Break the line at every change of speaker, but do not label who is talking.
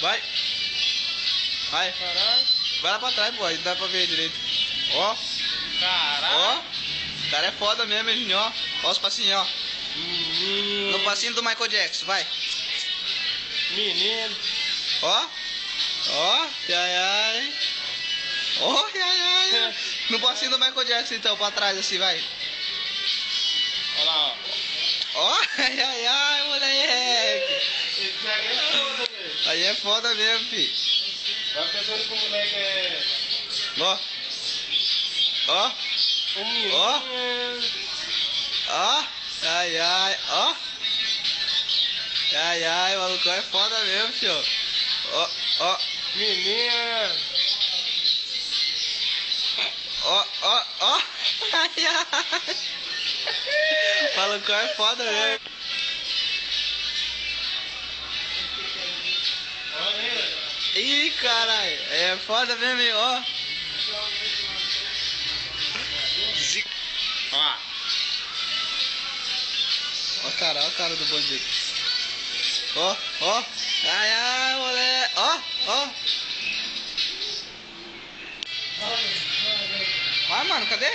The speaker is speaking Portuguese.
Vai. Vai.
Caralho.
Vai lá pra trás, pô. Aí não dá pra ver direito. Ó.
Caralho.
Ó. O cara é foda mesmo, hein, Juninho, ó. Ó os passinhos, ó.
Menino.
No passinho do Michael Jackson, vai.
Menino.
Ó. Ó. Ai, ai. Ó, ai, ai. No passinho do Michael Jackson, então, pra trás, assim, vai.
Olha lá, ó.
Ó. Ai, ai, ai, moleque.
Esse aqui é foda, velho.
Aí é foda mesmo, fi.
Vai pensando que o moleque é...
Ó. Ó.
Um menino.
Ó. Ó. Ai, ai. Ó. Ai, ai, o malucão é foda mesmo, tio. Ó, ó.
Menina.
Ó, ó, ó. Ai, ai. O malucão é foda mesmo.
Olha aí, velho.
Ih, caralho. É foda mesmo, hein, ó. Zica.
Ó.
Ó a cara do bandido. Ó, ó. Ai, ai, moleque. Ó, ó. Vai, mano, cadê?